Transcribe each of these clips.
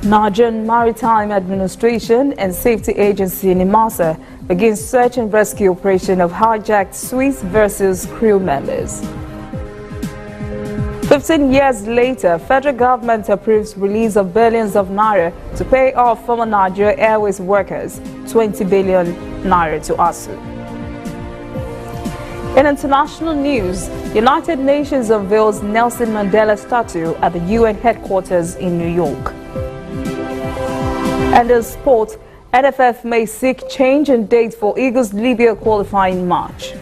Nigerian Maritime Administration and Safety Agency NIMASA begins search and rescue operation of hijacked Swiss vessels crew members. 15 years later, federal government approves release of billions of naira to pay off former Nigeria Airways workers, 20 billion naira to ASU. In international news, United Nations unveils Nelson Mandela statue at the UN headquarters in New York. And in sport, NFF may seek change in date for Eagles Libya qualifying match.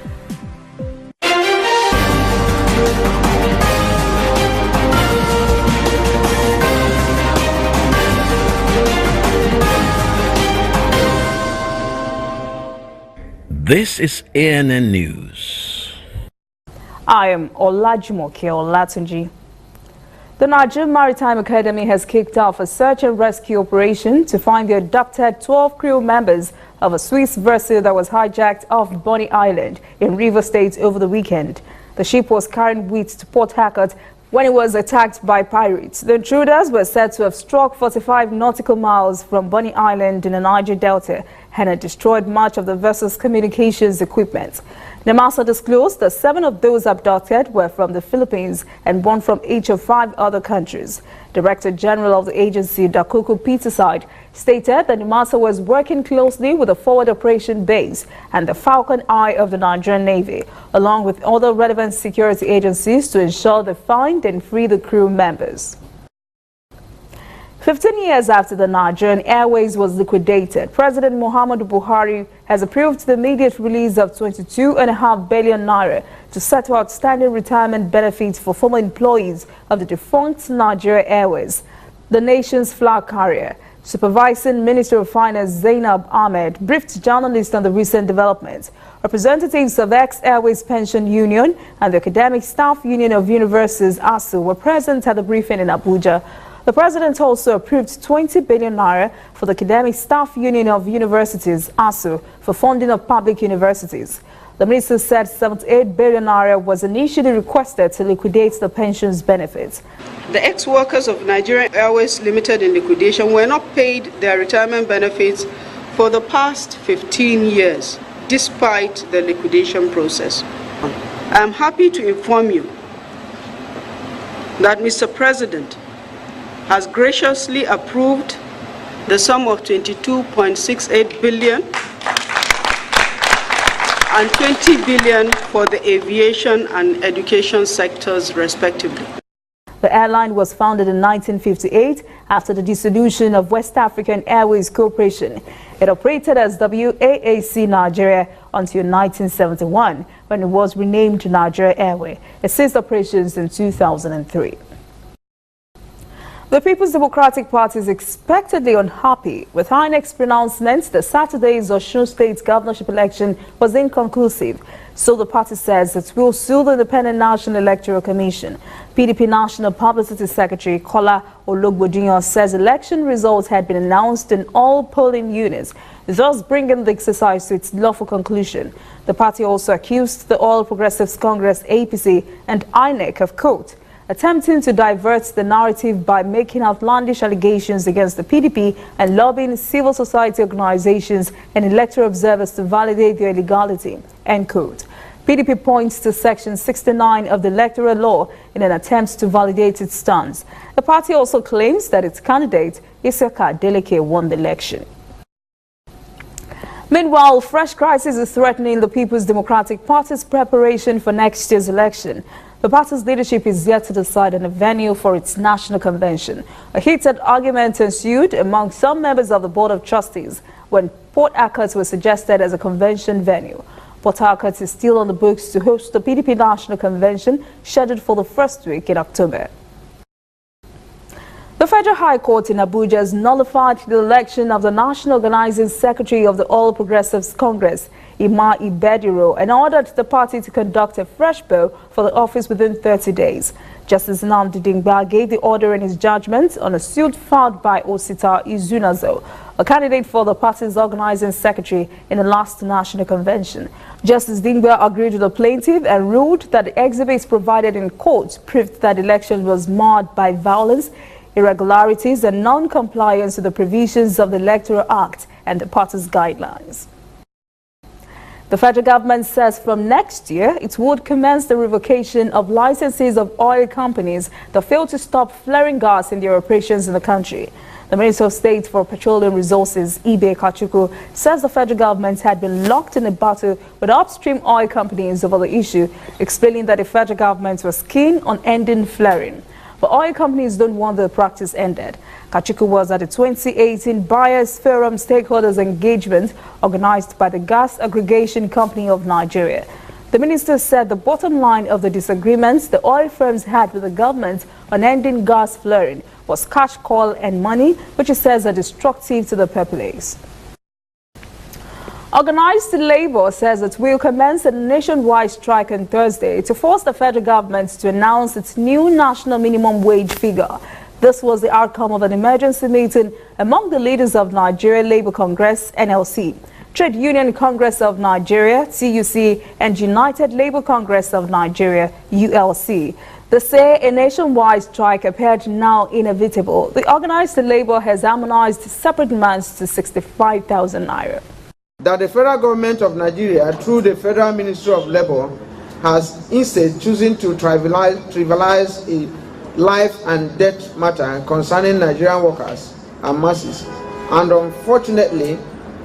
This is ANN News. I am Olajumoke Olatunji. The Nigerian Maritime Academy has kicked off a search and rescue operation to find the abducted 12 crew members of a Swiss vessel that was hijacked off Bonny Island in Rivers State over the weekend. The ship was carrying wheat to Port Harcourt when it was attacked by pirates. The intruders were said to have struck 45 nautical miles from Bonny Island in the Niger Delta and had destroyed much of the vessel's communications equipment. NIMASA disclosed that 7 of those abducted were from the Philippines and 1 from each of 5 other countries. Director General of the agency, Dakuku Peterside, stated that NIMASA was working closely with the Forward Operation Base and the Falcon Eye of the Nigerian Navy, along with other relevant security agencies to ensure they find and free the crew members. 15 years after the Nigerian Airways was liquidated, President Muhammadu Buhari has approved the immediate release of 22.5 billion naira to settle outstanding retirement benefits for former employees of the defunct Nigeria Airways, the nation's flag carrier. Supervising Minister of Finance Zainab Ahmed briefed journalists on the recent developments. Representatives of Ex-Airways Pension Union and the Academic Staff Union of Universities ASU were present at the briefing in Abuja. The president also approved 20 billion naira for the Academic Staff Union of Universities, ASU, for funding of public universities. The minister said 78 billion naira was initially requested to liquidate the pensions benefits. The ex-workers of Nigerian Airways Limited in liquidation were not paid their retirement benefits for the past 15 years, despite the liquidation process. I am happy to inform you that Mr. President has graciously approved the sum of 22.68 billion and 20 billion for the aviation and education sectors, respectively. The airline was founded in 1958 after the dissolution of West African Airways Corporation. It operated as WAAC Nigeria until 1971, when it was renamed Nigeria Airways. It ceased operations in 2003. The People's Democratic Party is expectedly unhappy with INEC's pronouncements that Saturday's Osun State governorship election was inconclusive. So the party says it will sue the Independent National Electoral Commission. PDP National Publicity Secretary Kola Ologbojiyàn says election results had been announced in all polling units, thus bringing the exercise to its lawful conclusion. The party also accused the All Progressives Congress APC and INEC of, quote, attempting to divert the narrative by making outlandish allegations against the PDP and lobbying civil society organizations and electoral observers to validate their illegality, end quote. PDP points to Section 69 of the electoral law in an attempt to validate its stance. The party also claims that its candidate, Isiaka Adeleke, won the election. Meanwhile, fresh crisis is threatening the People's Democratic Party's preparation for next year's election. The party's leadership is yet to decide on a venue for its national convention. A heated argument ensued among some members of the Board of Trustees when Port Harcourt was suggested as a convention venue. Port Harcourt is still on the books to host the PDP National Convention scheduled for the first week in October. The Federal High Court in Abuja has nullified the election of the National Organizing Secretary of the All Progressives Congress, Ima Ibediro, and ordered the party to conduct a fresh poll for the office within 30 days. Justice Nnamdi Dingba gave the order in his judgment on a suit filed by Osita Izunazo, a candidate for the party's organizing secretary in the last national convention. Justice Dingba agreed with the plaintiff and ruled that the exhibits provided in court proved that the election was marred by violence. irregularities and non-compliance with the provisions of the Electoral Act and the party's guidelines. The federal government says from next year, it would commence the revocation of licenses of oil companies that fail to stop flaring gas in their operations in the country. The Minister of State for Petroleum Resources, Ibe Kachukwu, says the federal government had been locked in a battle with upstream oil companies over the issue, explaining that the federal government was keen on ending flaring. But oil companies don't want the practice ended. Kachukwu was at the 2018 Buyers Forum Stakeholders Engagement organized by the Gas Aggregation Company of Nigeria. The minister said the bottom line of the disagreements the oil firms had with the government on ending gas flaring was cash call and money, which he says are destructive to the populace. Organized Labour says it will commence a nationwide strike on Thursday to force the federal government to announce its new national minimum wage figure. This was the outcome of an emergency meeting among the leaders of Nigeria Labour Congress, NLC, Trade Union Congress of Nigeria, TUC, and United Labour Congress of Nigeria, ULC. They say a nationwide strike appeared now inevitable. The Organized Labour has harmonized separate demands to 65,000 naira. That the federal government of Nigeria, through the Federal Ministry of Labour, has instead chosen to trivialize a life and death matter concerning Nigerian workers and masses, and unfortunately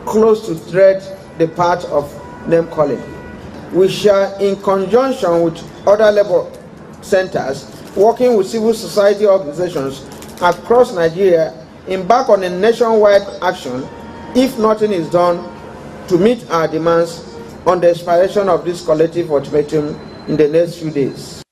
close to tread the path of name calling. We shall, in conjunction with other labour centers, working with civil society organizations across Nigeria, embark on a nationwide action if nothing is done to meet our demands on the expiration of this collective ultimatum in the next few days.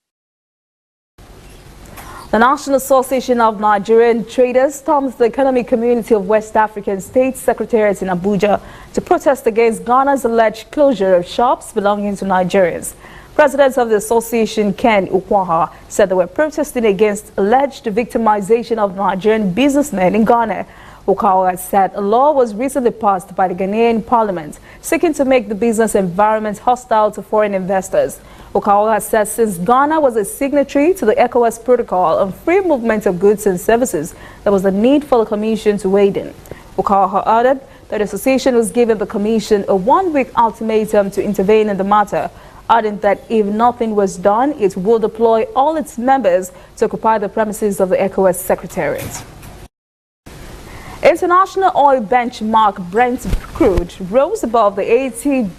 The National Association of Nigerian Traders stormed the economic community of West African State Secretariat in Abuja to protest against Ghana's alleged closure of shops belonging to Nigerians. President of the association, Ken Ukwaha, said they were protesting against alleged victimization of Nigerian businessmen in Ghana. Ukwaha said a law was recently passed by the Ghanaian parliament seeking to make the business environment hostile to foreign investors. Ukwaha said since Ghana was a signatory to the ECOWAS protocol on free movement of goods and services, there was a need for the commission to weigh in. Ukwaha added that the association was giving the commission a one-week ultimatum to intervene in the matter, adding that if nothing was done, it will deploy all its members to occupy the premises of the ECOWAS Secretariat. International oil benchmark Brent crude rose above the $80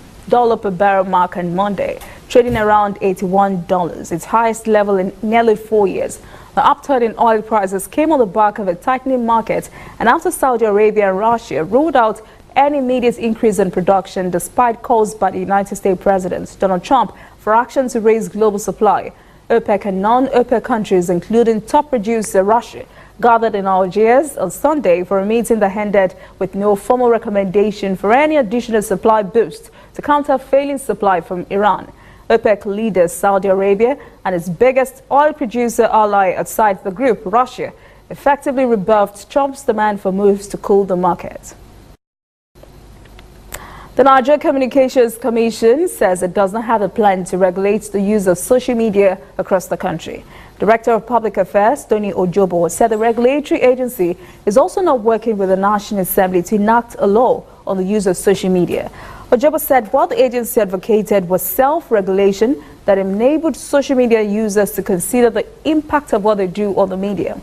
per barrel mark on Monday, trading around $81, its highest level in nearly 4 years. The upturn in oil prices came on the back of a tightening market and after Saudi Arabia and Russia ruled out an immediate increase in production despite calls by the United States President Donald Trump for action to raise global supply. OPEC and non-OPEC countries, including top producer Russia, gathered in Algiers on Sunday for a meeting that ended with no formal recommendation for any additional supply boost to counter failing supply from Iran. OPEC leaders Saudi Arabia and its biggest oil producer ally outside the group, Russia, effectively rebuffed Trump's demand for moves to cool the market. The Nigeria Communications Commission says it does not have a plan to regulate the use of social media across the country. Director of Public Affairs, Tony Ojobo, said the regulatory agency is also not working with the National Assembly to enact a law on the use of social media. Ojobo said what the agency advocated was self-regulation that enabled social media users to consider the impact of what they do on the media.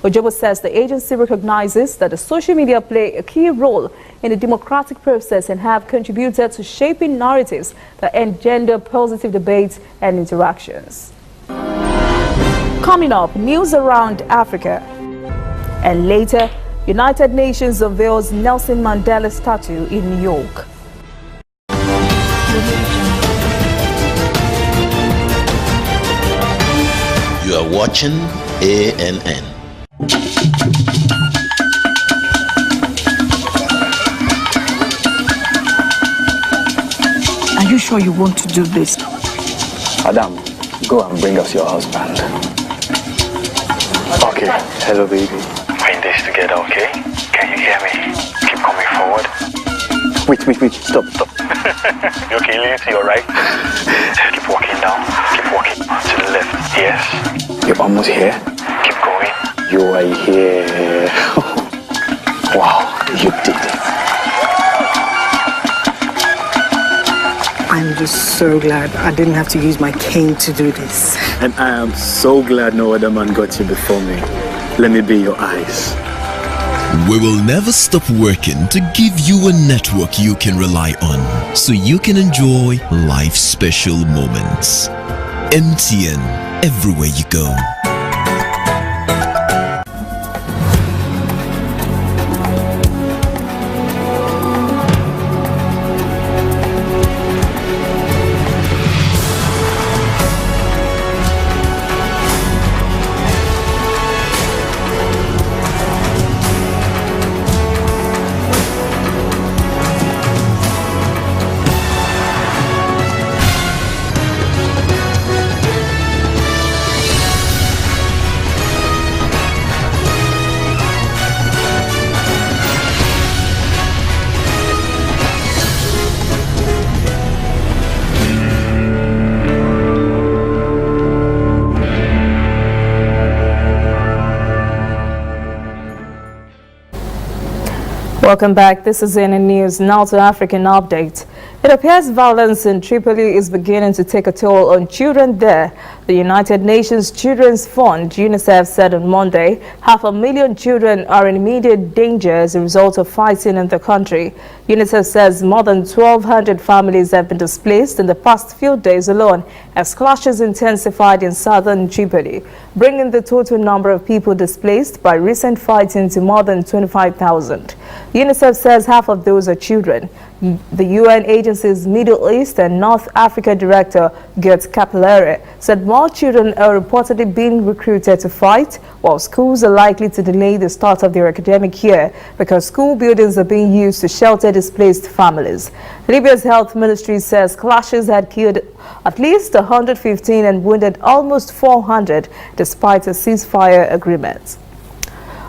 Ojobo says the agency recognizes that the social media play a key role in the democratic process and have contributed to shaping narratives that engender positive debates and interactions. Coming up, news around Africa. And later, United Nations unveils Nelson Mandela statue in New York. You are watching ANN. Are you sure you want to do this? Adam, go and bring us your husband. Okay, hello baby. We're in this together, okay? Can you hear me? Keep coming forward. Wait, stop. You okay, Lindsay, you're right? Keep walking down, keep walking to the left, yes. You're almost here. Keep going. You you are here. Wow, you did it. I'm just so glad I didn't have to use my cane to do this. And I am so glad no other man got you before me. Let me be your eyes. We will never stop working to give you a network you can rely on so you can enjoy life's special moments. MTN, everywhere you go. Welcome back. This is CNN News. Now to African update. It appears violence in Tripoli is beginning to take a toll on children there. The United Nations Children's Fund, UNICEF, said on Monday 500,000 children are in immediate danger as a result of fighting in the country. UNICEF says more than 1,200 families have been displaced in the past few days alone as clashes intensified in southern Tripoli, bringing the total number of people displaced by recent fighting to more than 25,000. UNICEF says half of those are children. The UN agency's Middle East and North Africa director, Gert Capillere, said more children are reportedly being recruited to fight, while schools are likely to delay the start of their academic year because school buildings are being used to shelter displaced families. Libya's health ministry says clashes had killed at least 115 and wounded almost 400 despite a ceasefire agreement.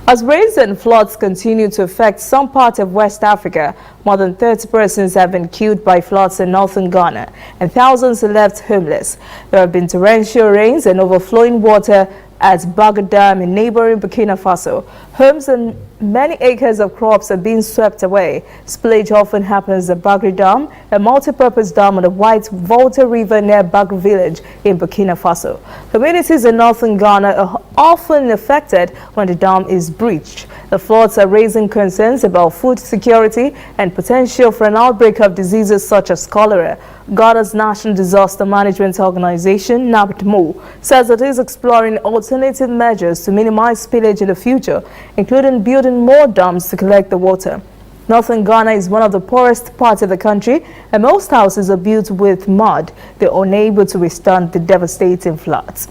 As rains and floods continue to affect some parts of West Africa, more than 30 persons have been killed by floods in northern Ghana, and thousands are left homeless. There have been torrential rains and overflowing water at Baga Dam in neighboring Burkina Faso. Homes and many acres of crops are being swept away. Spillage often happens at Baga Dam, a multi-purpose dam on the White Volta River near Baga village in Burkina Faso. Communities in northern Ghana are often affected when the dam is breached. The floods are raising concerns about food security and potential for an outbreak of diseases such as cholera. Ghana's National Disaster Management Organization, NABDMO, says it is exploring alternative measures to minimize spillage in the future, including building more dams to collect the water. Northern Ghana is one of the poorest parts of the country, and most houses are built with mud. They're unable to withstand the devastating floods.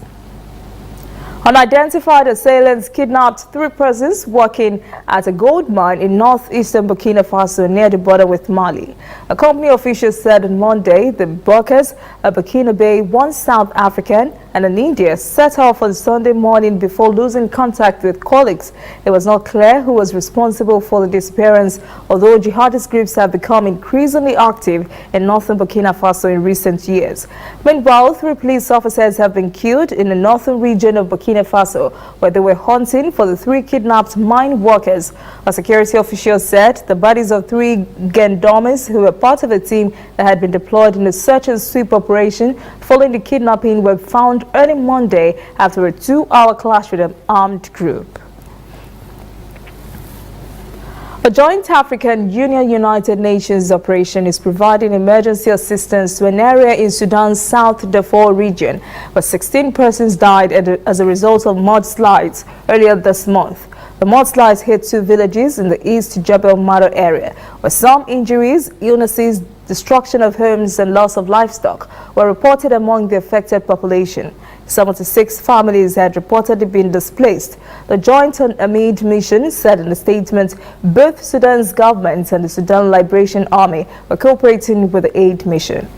Unidentified assailants kidnapped 3 persons working at a gold mine in northeastern Burkina Faso near the border with Mali. A company official said on Monday the workers, a Burkinabe, 1 South African and an Indian, set off on Sunday morning before losing contact with colleagues. It was not clear who was responsible for the disappearance, although jihadist groups have become increasingly active in northern Burkina Faso in recent years. Meanwhile, 3 police officers have been killed in the northern region of Burkina Faso, where they were hunting for the 3 kidnapped mine workers. A security official said the bodies of 3 gendarmes who were part of a team that had been deployed in a search and sweep operation following the kidnapping were found early Monday after a 2-hour clash with an armed group. A joint African Union-United Nations operation is providing emergency assistance to an area in Sudan's South Darfur region, where 16 persons died as a result of mudslides earlier this month. The mudslides hit 2 villages in the East Jebel Mado area, where some injuries, illnesses, destruction of homes and loss of livestock were reported among the affected population. 76 families had reportedly been displaced. The Joint Amid mission said in a statement both Sudan's government and the Sudan Liberation Army were cooperating with the aid mission.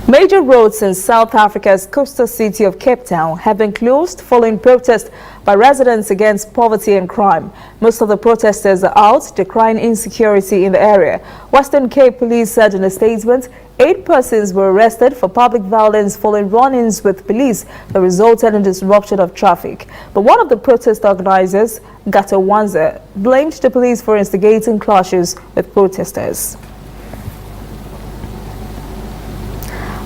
Major roads in South Africa's coastal city of Cape Town have been closed following protests by residents against poverty and crime. Most of the protesters are out decrying insecurity in the area. Western Cape Police said in a statement 8 persons were arrested for public violence following run-ins with police that resulted in disruption of traffic. But one of the protest organizers, Gato Wanza, blamed the police for instigating clashes with protesters.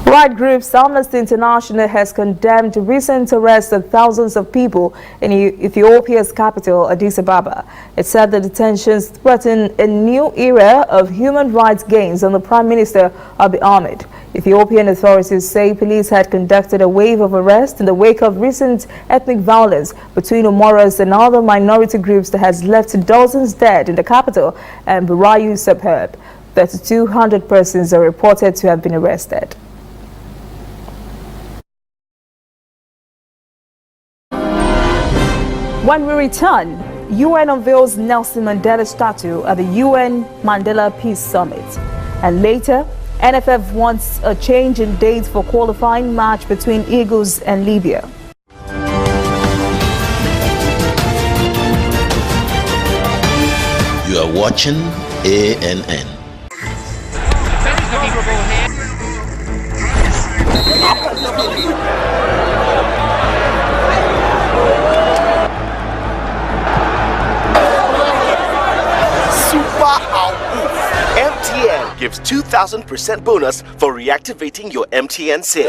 Right groups Amnesty International has condemned the recent arrest of thousands of people in Ethiopia's capital, Addis Ababa. It said the detentions threaten a new era of human rights gains on the Prime Minister Abiy Ahmed. Ethiopian authorities say police had conducted a wave of arrests in the wake of recent ethnic violence between Omoras and other minority groups that has left dozens dead in the capital and Burayu suburb. 3,200 persons are reported to have been arrested. When we return, UN unveils Nelson Mandela statue at the UN Mandela Peace Summit. And later, NFF wants a change in date for qualifying match between Eagles and Libya. You are watching ANN. MTN gives 2,000% bonus for reactivating your MTN SIM.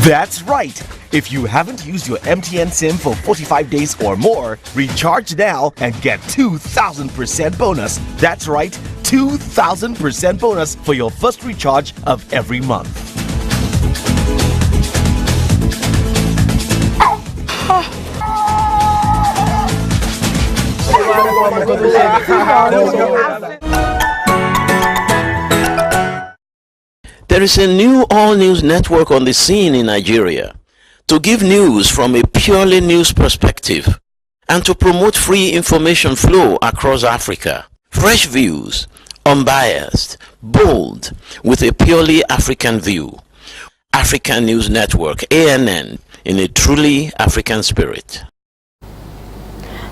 That's right. If you haven't used your MTN SIM for 45 days or more, recharge now and get 2,000% bonus. That's right, 2,000% bonus for your first recharge of every month. There is a new all-news network on the scene in Nigeria to give news from a purely news perspective and to promote free information flow across Africa. Fresh views, unbiased, bold, with a purely African view. African News Network, ANN, in a truly African spirit.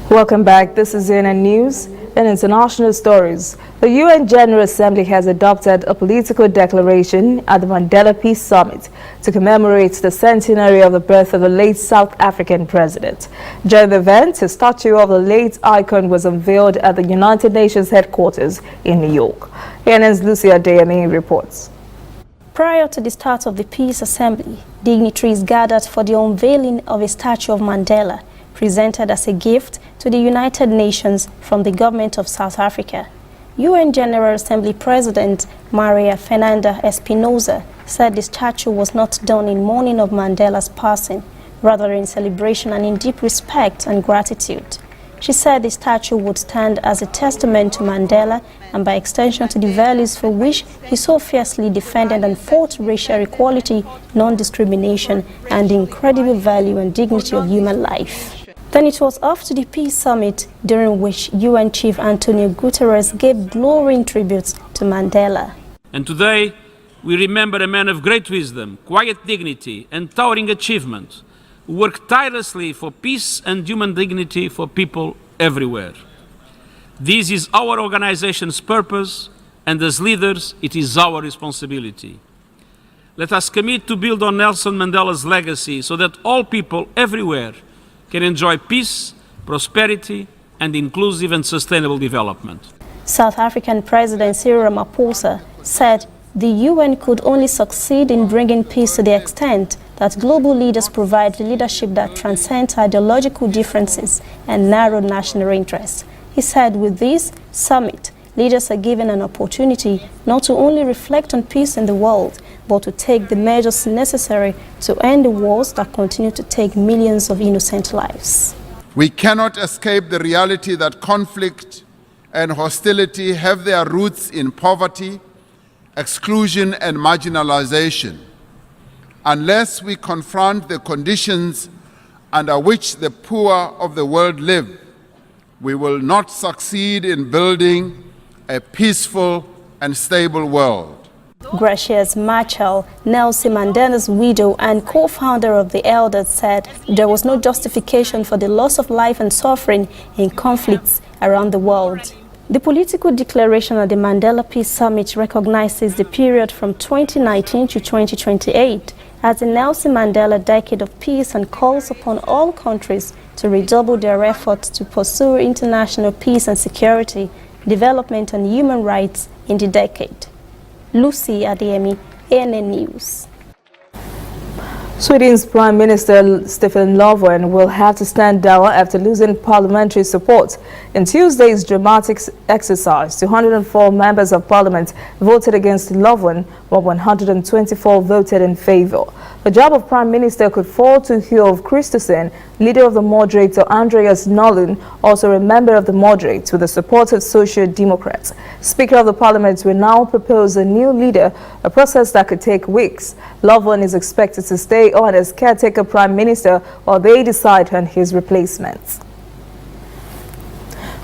Welcome back. This is ANN News and international stories. The UN General Assembly has adopted a political declaration at the Mandela Peace Summit to commemorate the centenary of the birth of the late South African president. During the event, a statue of the late icon was unveiled at the United Nations headquarters in New York. ANN's Lucia Deyemi reports. Prior to the start of the Peace Assembly, dignitaries gathered for the unveiling of a statue of Mandela, presented as a gift to the United Nations from the government of South Africa. UN General Assembly President Maria Fernanda Espinosa said the statue was not done in mourning of Mandela's passing, rather in celebration and in deep respect and gratitude. She said the statue would stand as a testament to Mandela and by extension to the values for which he so fiercely defended and fought: racial equality, non-discrimination, and the incredible value and dignity of human life. Then it was off to the Peace Summit, during which UN Chief Antonio Guterres gave glowing tributes to Mandela. And today, we remember a man of great wisdom, quiet dignity, and towering achievement, who worked tirelessly for peace and human dignity for people everywhere. This is our organization's purpose, and as leaders, it is our responsibility. Let us commit to build on Nelson Mandela's legacy so that all people everywhere can enjoy peace, prosperity, and inclusive and sustainable development. South African President Cyril Ramaphosa said the UN could only succeed in bringing peace to the extent that global leaders provide leadership that transcends ideological differences and narrow national interests. He said with this summit, leaders are given an opportunity not to only reflect on peace in the world, but to take the measures necessary to end the wars that continue to take millions of innocent lives. We cannot escape the reality that conflict and hostility have their roots in poverty, exclusion, and marginalization. Unless we confront the conditions under which the poor of the world live, we will not succeed in building a peaceful and stable world. Gracious Machel, Nelson Mandela's widow and co-founder of the Elders, said there was no justification for the loss of life and suffering in conflicts around the world. The political declaration at the Mandela Peace Summit recognizes the period from 2019 to 2028 as the Nelson Mandela Decade of Peace and calls upon all countries to redouble their efforts to pursue international peace and security, development and human rights in the decade. Lucy Adeyemi, ANN News. Sweden's Prime Minister Stefan Löfven will have to stand down after losing parliamentary support. In Tuesday's dramatic exercise, 204 members of parliament voted against Löfven, while 124 voted in favor. The job of Prime Minister could fall to Ulf Kristersson, leader of the moderator Andreas Norlin, also a member of the moderates with the support of Social Democrats. Speaker of the Parliament will now propose a new leader, a process that could take weeks. Löfven is expected to stay on as caretaker Prime Minister while they decide on his replacements.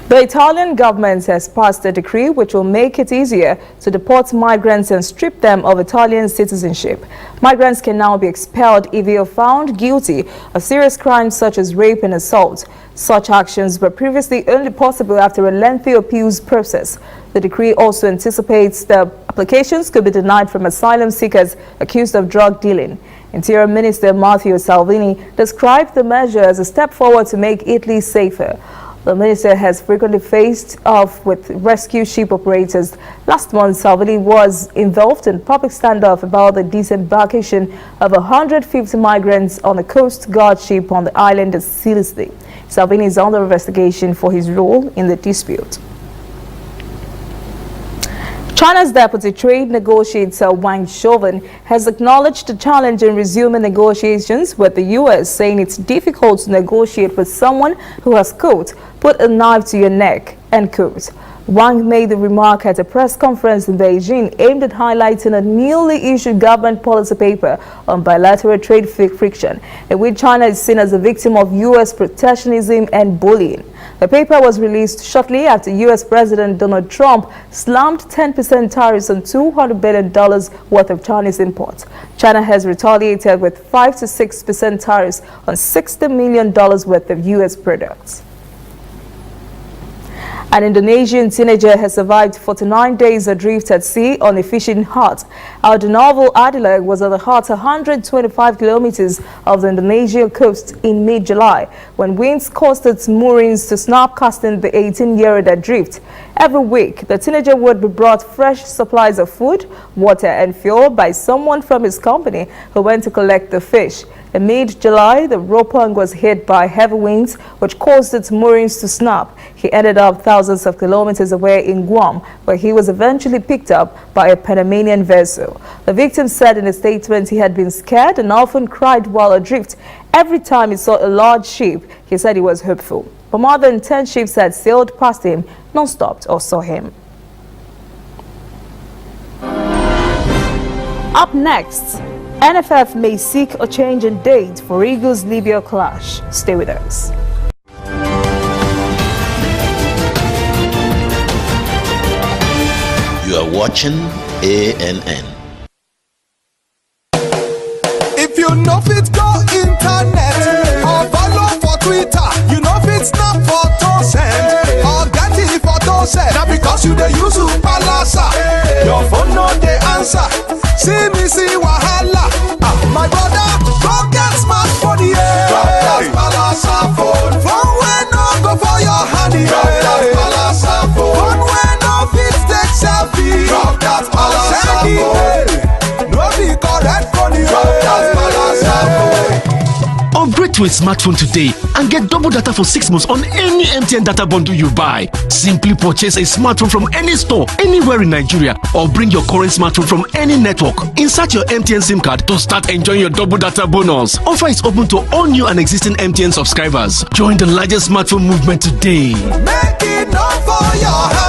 The Italian government has passed a decree which will make it easier to deport migrants and strip them of Italian citizenship. Migrants can now be expelled if they are found guilty of serious crimes such as rape and assault. Such actions were previously only possible after a lengthy appeals process. The decree also anticipates that applications could be denied from asylum seekers accused of drug dealing. Interior Minister Matteo Salvini described the measure as a step forward to make Italy safer. The minister has frequently faced off with rescue ship operators. Last month, Salvini was involved in public standoff about the disembarkation of 150 migrants on a Coast Guard ship on the island of Sicily. Salvini is under investigation for his role in the dispute. China's deputy trade negotiator Wang Shouwen has acknowledged the challenge in resuming negotiations with the U.S., saying it's difficult to negotiate with someone who has, quote, put a knife to your neck, end quote. Wang made the remark at a press conference in Beijing aimed at highlighting a newly issued government policy paper on bilateral trade friction, in which China is seen as a victim of U.S. protectionism and bullying. The paper was released shortly after U.S. President Donald Trump slammed 10% tariffs on $200 billion worth of Chinese imports. China has retaliated with 5 to 6% tariffs on $60 million worth of U.S. products. An Indonesian teenager has survived 49 days adrift at sea on a fishing hut. Aldenovel Adelaide was at the hut 125 kilometers of the Indonesian coast in mid-July when winds caused its moorings to snap, casting the 18-year-old adrift. Every week, the teenager would be brought fresh supplies of food, water and fuel by someone from his company who went to collect the fish. In mid-July, the Ropang was hit by heavy winds, which caused its moorings to snap. He ended up thousands of kilometers away in Guam, where he was eventually picked up by a Panamanian vessel. The victim said in a statement he had been scared and often cried while adrift. Every time he saw a large ship, he said he was hopeful. But more than 10 ships had sailed past him, none stopped or saw him. Up next, NFF may seek a change in date for Eagles-Libya clash. Stay with us. You are watching ANN. If you know fit go internet or follow for Twitter, you know fit snap photo send or get it photo send. Now because you dey use Palasa, your phone no dey answer. See me see wahala. My brother, go get smartphone, yeah. Drop that Palasa phone. Phone wey no go for your hand, yeah. Drop that Palasa phone. Phone wey no fit take selfie. Drop that Palasa phone. No be correct phone, yeah. Drop that Palasa phone. Upgrade to a smartphone today and get double data for 6 months on any MTN data bundle you buy. Simply purchase a smartphone from any store anywhere in Nigeria or bring your current smartphone from any network. Insert your MTN SIM card to start enjoying your double data bonus. Offer is open to all new and existing MTN subscribers. Join the largest smartphone movement today. Make it not for your hand.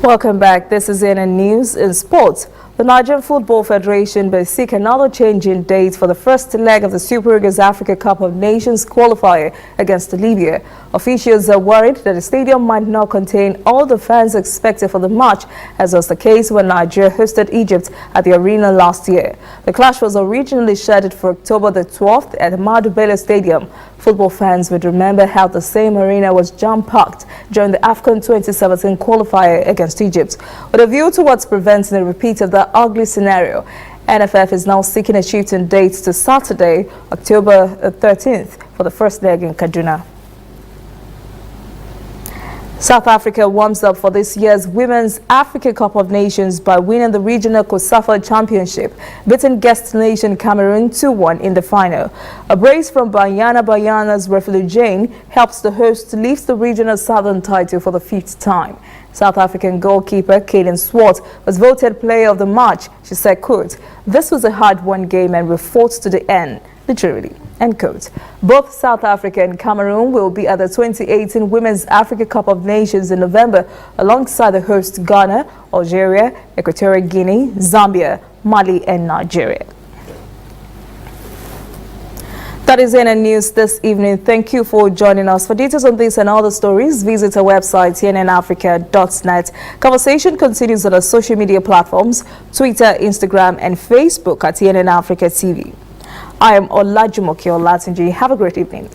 Welcome back. This is CNN News in Sports. The Nigerian Football Federation will seek another change in date for the first leg of the Super Eagles Africa Cup of Nations qualifier against Libya. Officials are worried that the stadium might not contain all the fans expected for the match, as was the case when Nigeria hosted Egypt at the arena last year. The clash was originally scheduled for October the 12th at the Ahmadu Bello Stadium. Football fans would remember how the same arena was jam-packed during the AFCON 2017 qualifier against Egypt. With a view towards preventing a repeat of that ugly scenario, NFF is now seeking a shift in dates to Saturday, October 13th for the first leg in Kaduna. South Africa warms up for this year's Women's Africa Cup of Nations by winning the regional COSAFA Championship, beating guest nation Cameroon 2-1 in the final. A brace from Banyana's Refugee Jane helps the host lift the regional southern title for the 5th time. South African goalkeeper Kaylin Swart was voted player of the match. She said, quote, "This was a hard-won game and we fought to the end, literally." End quote. Both South Africa and Cameroon will be at the 2018 Women's Africa Cup of Nations in November, alongside the hosts Ghana, Algeria, Equatorial Guinea, Zambia, Mali, and Nigeria. That is CNN News this evening. Thank you for joining us. For details on this and other stories, visit our website, cnnafrica.net. Conversation continues on our social media platforms, Twitter, Instagram, and Facebook at CNN Africa TV. I am Olajumoke Olatunji. Have a great evening.